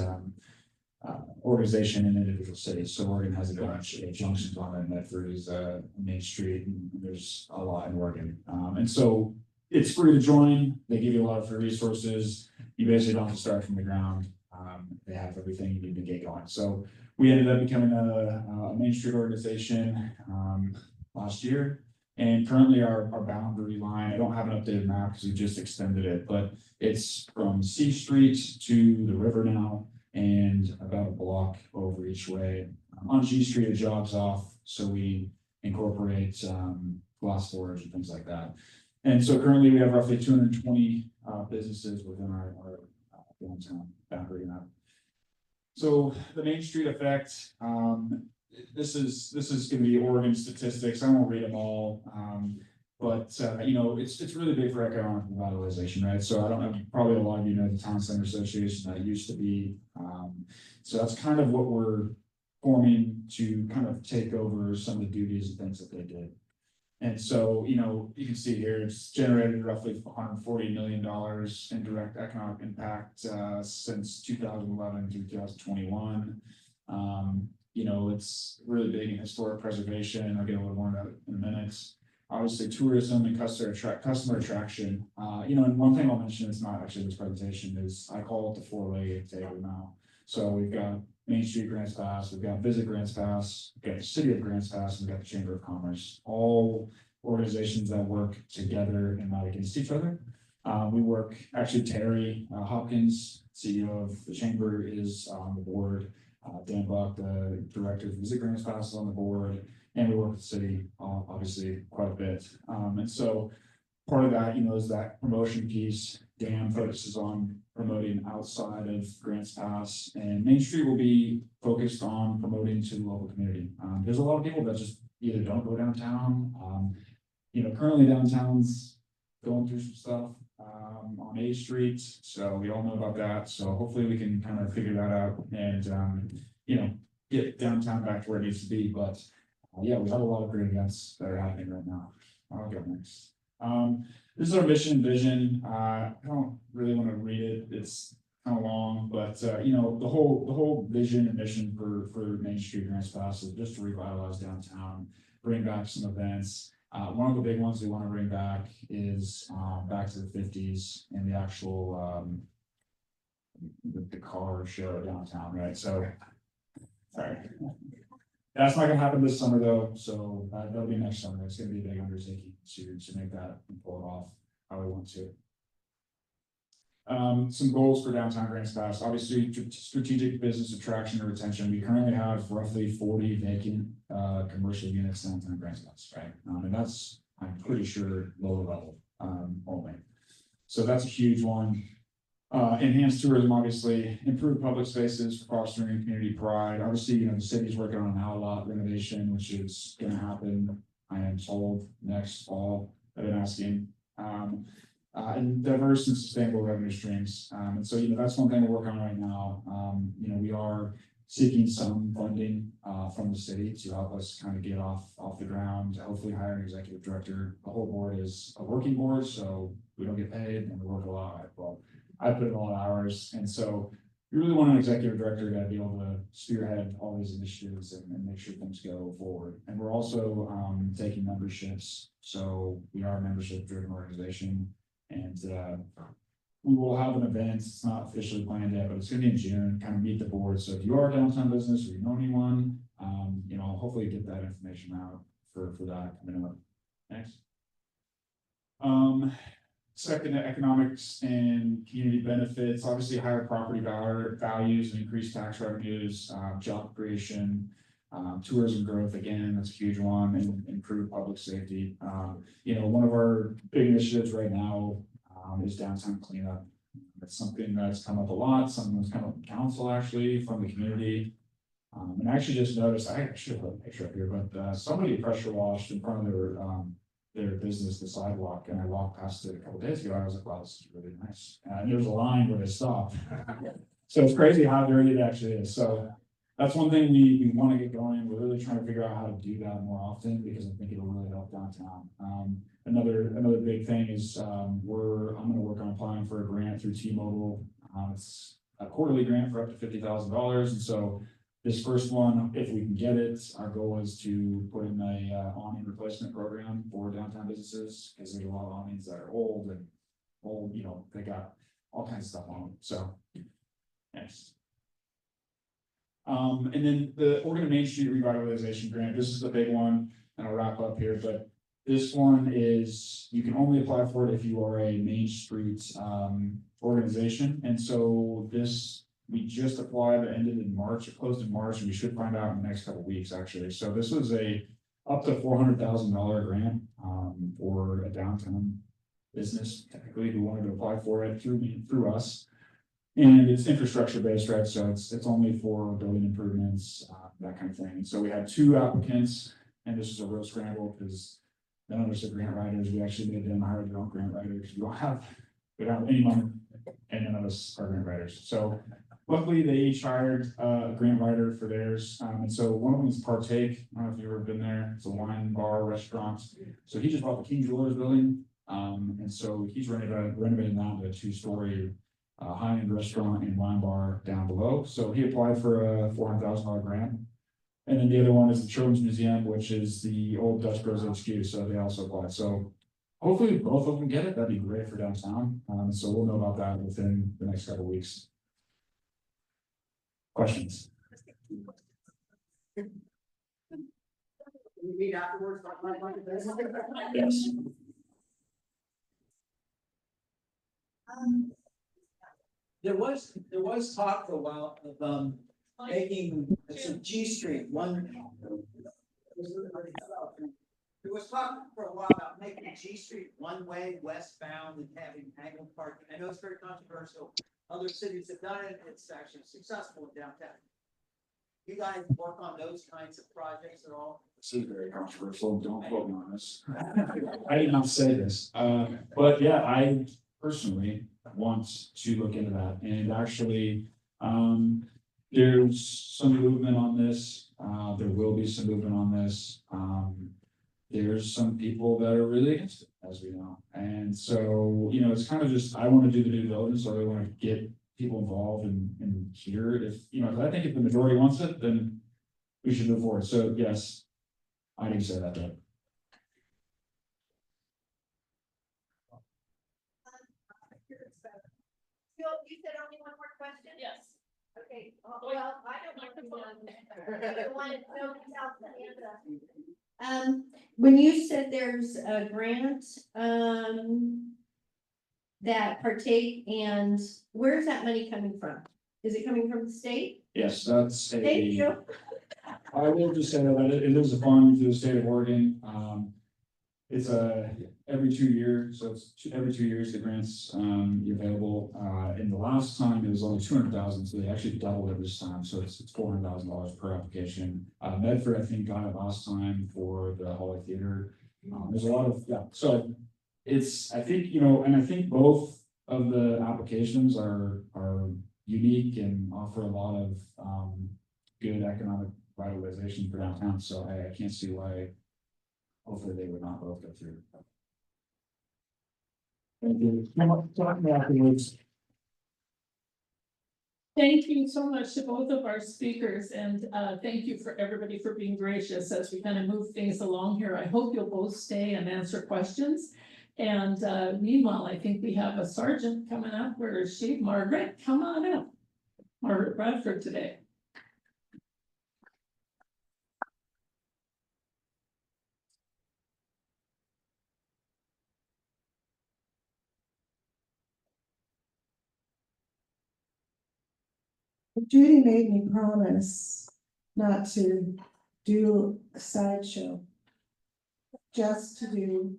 organization in individual cities. So Oregon has a bunch of junctions on it. Medford is Main Street, and there's a lot in Oregon. And so it's free to join. They give you a lot of free resources. You basically don't have to start from the ground. They have everything you need to get going. So we ended up becoming a Main Street organization last year. And currently our boundary line, I don't have an updated map because we just extended it, but it's from C Street to the river now and about a block over each way. On G Street, it jogs off, so we incorporate glass storage and things like that. And so currently we have roughly 220 businesses within our downtown boundary map. So the Main Street effect, this is going to be Oregon statistics. I won't read them all, but it's really big for economic revitalization, right? So I don't know, probably a lot of you know the Town Center Association that used to be. So that's kind of what we're forming to kind of take over some of the duties and things that they did. And so, you can see here, it's generated roughly $140 million in direct economic impact since 2011 to 2021. It's really big in historic preservation. I'll get a little more into that in a minute. Obviously, tourism and customer attraction. And one thing I'll mention, it's not actually this presentation, is I call it the 4-legged table now. So we've got Main Street Grants Pass, we've got Visit Grants Pass, we've got the City of Grants Pass, and we've got the Chamber of Commerce, all organizations that work together and not against each other. We work, actually Terry Hopkins, CEO of the Chamber, is on the board. Dan Buck, the director of Visit Grants Pass, is on the board, and we work with the city, obviously, quite a bit. And so part of that, is that promotion piece. Dan focuses on promoting outside of Grants Pass, and Main Street will be focused on promoting to the local community. There's a lot of people that just either don't go downtown. Currently downtown's going through some stuff on A Street, so we all know about that. So hopefully we can kind of figure that out and get downtown back to where it needs to be. But yeah, we have a lot of great events that are happening right now. I'll go next. This is our mission and vision. I don't really want to read it. It's kind of long, but the whole vision and mission for Main Street Grants Pass is just to revitalize downtown, bring back some events. One of the big ones we want to bring back is back to the 50s and the actual the car show downtown, right? So sorry. That's not gonna happen this summer though, so that'll be next summer. It's gonna be a big undertaking to make that and pull it off how we want to. Some goals for downtown Grants Pass. Obviously, strategic business attraction and retention. We currently have roughly 40 vacant commercial units downtown Grants Pass, right? And that's, I'm pretty sure, lower level only. So that's a huge one. Enhanced tourism, obviously, improve public spaces, fostering community pride. Obviously, the city's working on an outlot renovation, which is going to happen, I am told, next fall. I've been asking. And diverse and sustainable revenue streams. And so, that's one thing we're working on right now. We are seeking some funding from the city to help us kind of get off the ground, hopefully hire an executive director. The whole board is a working board, so we don't get paid and we work a lot. Well, I put in a lot of hours, and so we really want an executive director to be able to spearhead all these initiatives and make sure things go forward. And we're also taking memberships, so we are a membership-driven organization. And, we will have an event, it's not officially planned yet, but it's gonna be in June, kind of meet the board. So if you are a downtown business or you know anyone, you know, hopefully get that information out for that coming up. Next. Second, economics and community benefits, obviously higher property values and increased tax revenues, job creation, tourism growth, again, that's a huge one, and improved public safety. You know, one of our big initiatives right now is downtown cleanup. It's something that's come up a lot, something that's come up in council actually from the community. And I actually just noticed, I should have put a picture up here, but somebody pressure washed in front of their business, the sidewalk, and I walked past it a couple days ago. I was like, wow, this is really nice. And there was a line where they stopped. So it's crazy how dirty it actually is. So that's one thing we want to get going. We're really trying to figure out how to do that more often because I think it'll really help downtown. Another big thing is I'm going to work on applying for a grant through T-Mobile. It's a quarterly grant for up to $50,000, and so this first one, if we can get it, our goal is to put in a awning replacement program for downtown businesses, because there's a lot of awnings that are old, you know, they got all kinds of stuff on them, so. Next. And then the Oregon Main Street Revitalization Grant, this is the big one, and I'll wrap up here, but this one is, you can only apply for it if you are a Main Street organization, and so this, we just applied, it ended in March, it closed in March, and we should find out in the next couple of weeks, actually. So this was up to $400,000 grant for a downtown business, technically, who wanted to apply for it through us. And it's infrastructure based, right? So it's only for building improvements, that kind of thing. And so we had 2 applicants, and this is a real scramble because none of us are grant writers. We actually made them hire their own grant writers. We don't have any money, and none of us are grant writers. So luckily, they each hired a grant writer for theirs. And so one of them is Partake. I don't know if you've ever been there. It's a wine bar restaurant. So he just bought the King Jewelers building. And so he's renovating that into a 2-story high-end restaurant and wine bar down below. So he applied for a $400,000 grant. And then the other one is the Children's Museum, which is the old Dutch Bros HQ. So they also applied. So hopefully both of them get it. That'd be great for downtown. So we'll know about that within the next couple of weeks. Questions? We meet afterwards. Yes. There was talk for a while of making some G Street one. There was talk for a while about making G Street one way westbound and having angled parking. I know it's very controversial. Other cities have done it. It's actually successful in downtown. You guys work on those kinds of projects at all? This is very controversial. Don't quote me on this. I did not say this. But yeah, I personally want to look into that. And actually, there's some movement on this. There will be some movement on this. There's some people that are really against it, as we know. And so, you know, it's kind of just, I want to do the due diligence, so I want to get people involved and hear it. If, you know, I think if the majority wants it, then we should move forward. So yes, I didn't say that, though. Phil, you said only one more question? Yes. Okay, well, I don't want to want to know when you said there's a grant, that Partake, and where's that money coming from? Is it coming from the state? Yes, that's a. Thank you. I will just say that it is a fund through the state of Oregon. It's every 2 years, so it's every 2 years the grants available. In the last time it was only 200,000, so they actually doubled it this time. So it's $400,000 per application. Medford, I think, got it last time for the Hallway Theater. There's a lot of So it's, I think, you know, and I think both of the applications are unique and offer a lot of good economic revitalization for downtown. So I can't see why. Hopefully they would not both go through. Thank you. Talk afterwards. Thank you so much to both of our speakers, and thank you for everybody for being gracious as we kind of move things along here. I hope you'll both stay and answer questions. And meanwhile, I think we have a sergeant coming up. Where is she? Margaret, come on up. Margaret Bradford today. Judy made me promise not to do a sideshow. Just to do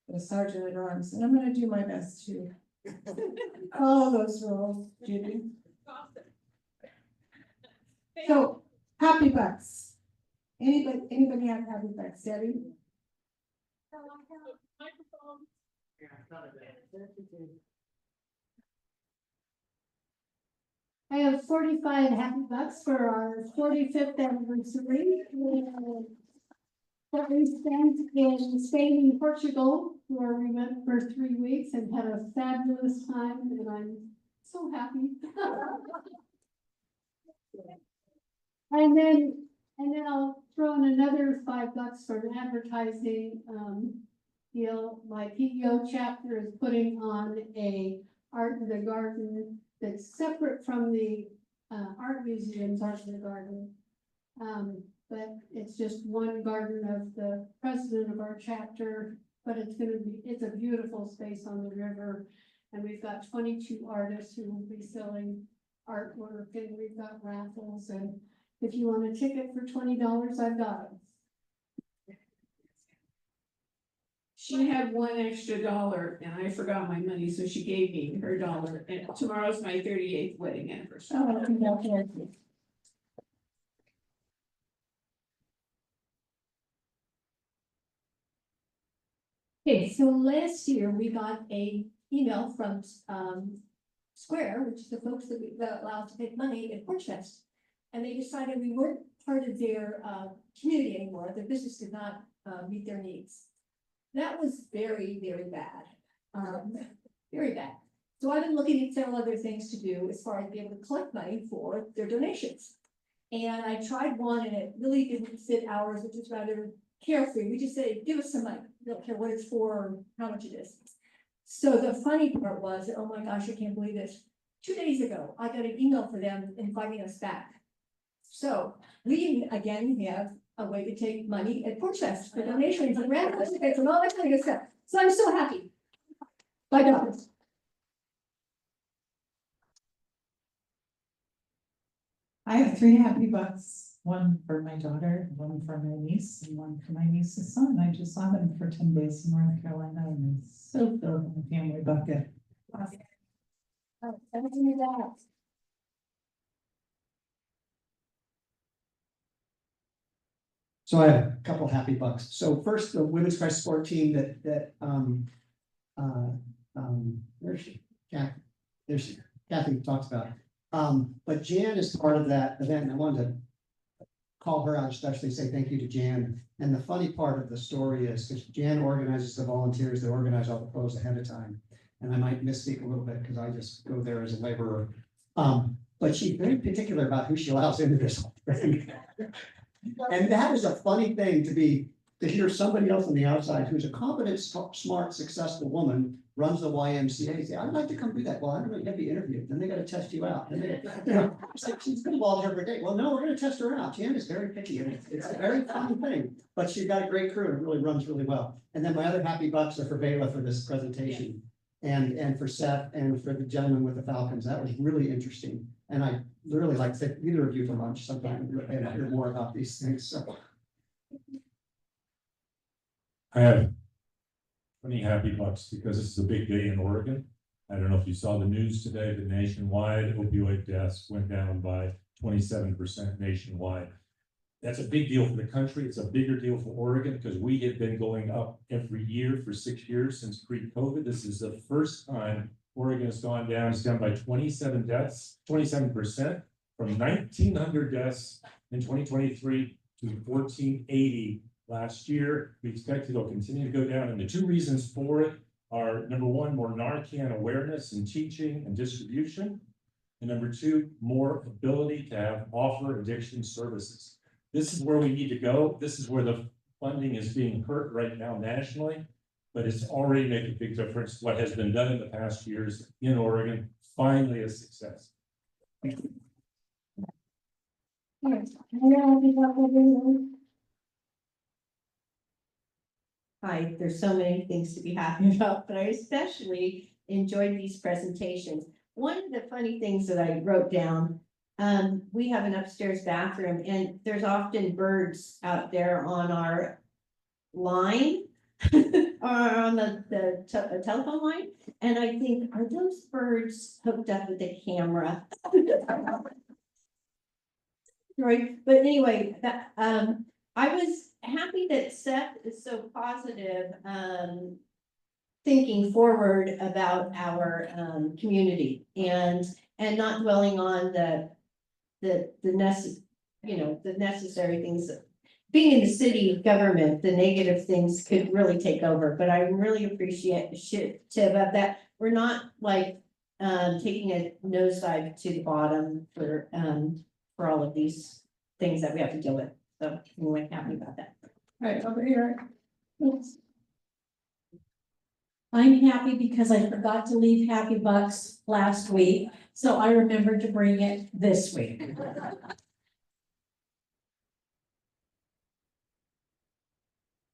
the sergeant at arms, and I'm gonna do my best to follow those rules, Judy. So, happy bucks. Anybody have happy bucks, Debbie? I have 45 happy bucks for our 45th anniversary. That we spent in Spain and Portugal, where we went for 3 weeks and had a fabulous time, and I'm so happy. And then I'll throw in another $5 for an advertising deal. My PEO chapter is putting on a art in the garden that's separate from the art museum's art in the garden. But it's just one garden of the president of our chapter, but it's a beautiful space on the river. And we've got 22 artists who will be selling artwork, and we've got raffles, and if you want a ticket for $20, I've got it. She had one extra $1 and I forgot my money, so she gave me her $1. And tomorrow's my 38th wedding anniversary. Oh, congratulations. Okay, so last year we got a email from Square, which is the folks that allow us to take money at Porch Fest. And they decided we weren't part of their community anymore. Their business did not meet their needs. That was very, very bad. Very bad. So I've been looking at several other things to do as far as being able to collect money for their donations. And I tried one and it really didn't fit ours, which is rather carefree. We just say, give us some money. We don't care what it's for or how much it is. So the funny part was, oh my gosh, I can't believe this. 2 days ago, I got an email for them inviting us back. So we again have a way to take money at Porch Fest for donations and raffles and all that kind of stuff. So I'm so happy. Bye, dollars. I have 3 happy bucks, one for my daughter, one for my niece, and one for my niece's son. I just saw them for 10 days in North Carolina, and it's so filled in the family bucket. So I have a couple happy bucks. So first, the women's Christ sport team where's she? Kathy. There's she. Kathy talks about. But Jan is part of that event, and I wanted to call her out, especially say thank you to Jan. And the funny part of the story is because Jan organizes the volunteers, they organize all the clothes ahead of time. And I might misspeak a little bit because I just go there as a laborer. But she's very particular about who she allows into this whole thing. And that is a funny thing to hear somebody else on the outside who's a competent, smart, successful woman runs the YMCA. Say, I'd like to come do that. Well, I don't know, you have to be interviewed. Then they got to test you out. And they, it's like, she's been volunteer for a day. Well, no, we're going to test her out. Jan is very picky, and it's a very fun thing. But she's got a great crew and it really runs really well. And then my other happy bucks are for Bela for this presentation, and for Seth and for the gentleman with the falcons. That was really interesting. And I literally like to take either of you to lunch sometime and hear more about these things. So. I have 20 happy bucks because this is a big day in Oregon. I don't know if you saw the news today, but nationwide opioid deaths went down by 27% nationwide. That's a big deal for the country. It's a bigger deal for Oregon because we have been going up every year for 6 years since pre-COVID. This is the first time Oregon has gone down. It's down by 27 deaths, 27% from 1,900 deaths in 2023 to 1,480 last year. We expect it'll continue to go down. And the 2 reasons for it are, number 1, more Narcan awareness and teaching and distribution. And number 2, more ability to offer addiction services. This is where we need to go. This is where the funding is being hurt right now nationally. but it's already making a big difference. What has been done in the past years in Oregon, finally a success. Hi, there's so many things to be happy about, but I especially enjoyed these presentations. One of the funny things that I wrote down, we have an upstairs bathroom and there's often birds out there on our line or on the telephone line. And I think, are those birds hooked up with a camera? Right, but anyway, that, I was happy that Seth is so positive, thinking forward about our, community and not dwelling on the necessary things. That being in the city government, the negative things could really take over, but I'm really appreciative of that. We're not like, taking a nosedive to the bottom for all of these things that we have to deal with. So I'm really happy about that. Right, over here. Oops. I'm happy because I forgot to leave Happy Bucks last week, so I remembered to bring it this week.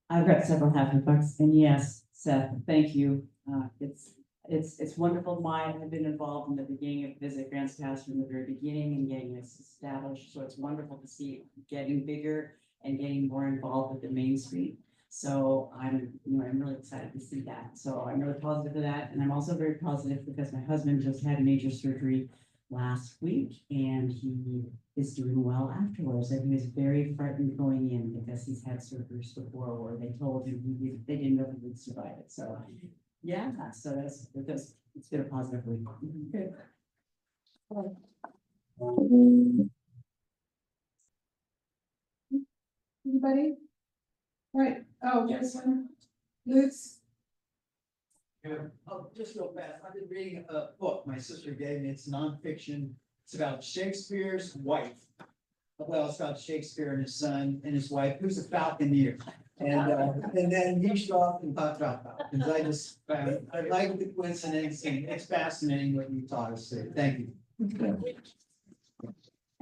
I've got several Happy Bucks, and yes, Seth, thank you. It's wonderful why I've been involved in the beginning of Visit Grants House from the very beginning and getting this established. So it's wonderful to see it getting bigger and getting more involved with the Main Street. So I'm really excited to see that. So I'm really positive for that. And I'm also very positive because my husband just had major surgery last week and he is doing well afterwards. And he was very frightened going in because he's had surgeries before where they told him they didn't know he would survive it. So yeah, so it's been a positive week. Good. Anybody? Right, oh, yes, Lutz. Oh, just real fast, I've been reading a book my sister gave me, it's nonfiction, it's about Shakespeare's wife. Well, it's about Shakespeare and his son and his wife, who's a falconer. And then he showed up and talked about falcons. I like the coincidence and it's fascinating what you taught us today, thank you.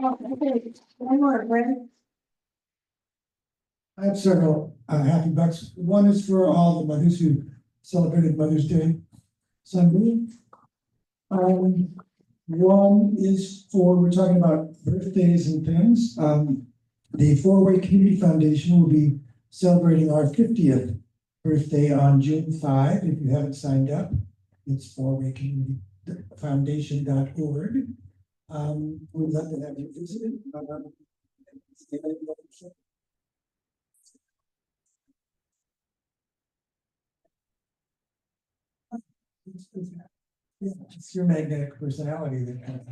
Okay, one more, Brent. I have several Happy Bucks. One is for all the mothers who celebrated Mother's Day Sunday. One is for, we're talking about birthdays and things. The Four-Way Community Foundation will be celebrating our 50th birthday on June 5. If you haven't signed up, it's fourwaycommunityfoundation.org. We'd love to have you visit it. Yeah, it's your magnetic personality that kind of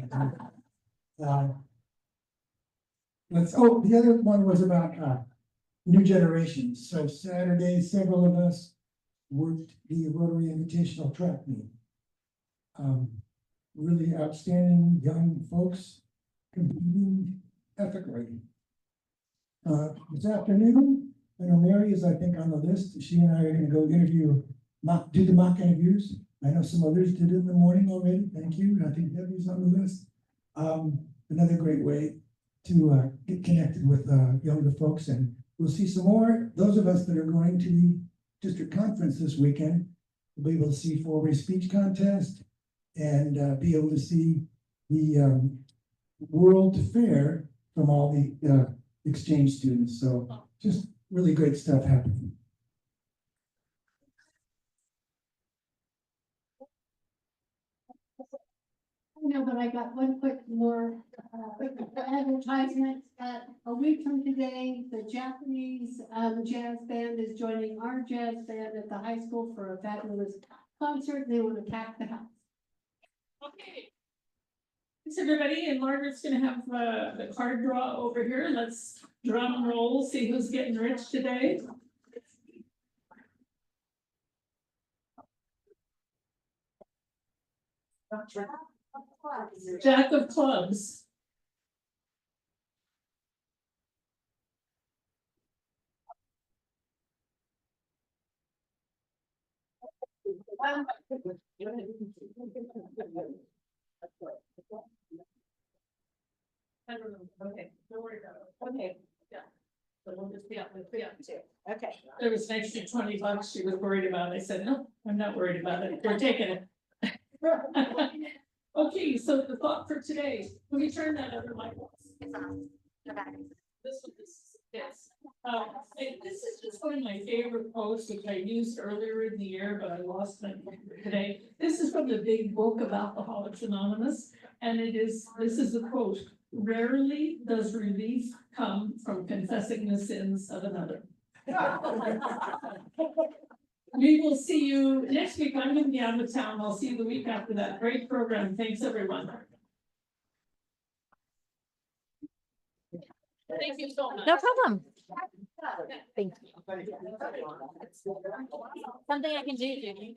the other one was about new generations. So Saturday, several of us worked the Rotary Invitational Track Meet. Really outstanding young folks competing ethically. This afternoon, I know Mary is, I think, on the list. She and I are going to go do the mock interviews. I know some others did it in the morning already. Thank you. I think Debbie's on the list. Another great way to get connected with younger folks, and we'll see some more. Those of us that are going to the district conference this weekend will be able to see Four-Way Speech Contest and be able to see the World Fair from all the exchange students. So just really great stuff happening. No, but I got one quick more advertisement. A week from today, the Japanese jazz band is joining our jazz band at the high school for a fabulous concert. They want to pack the house. Okay. Thanks, everybody, and Margaret's gonna have the card draw over here. Let's drum and roll, see who's getting rich today. Jack of clubs. I don't know, okay, don't worry about it, okay, yeah. So we'll just be up with too. Okay. There was an extra $20 she was worried about, I said, no, I'm not worried about it, we're taking it. Okay, so the thought for today, let me turn that over my. This one is, yes, this is just one of my favorite posts, which I used earlier in the year, but I lost my today. This is from the big book of Alcoholics Anonymous, and this is a quote: "Rarely does relief come from confessing the sins of another." We will see you next week. I'm gonna be out of town. I'll see you the week after that. Great program. Thanks, everyone. Thank you so much. No problem. Thank you. Something I can do, Judy.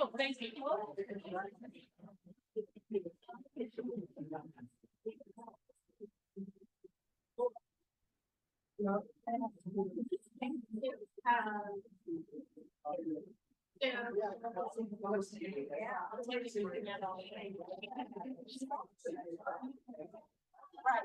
Oh, thank you. Right.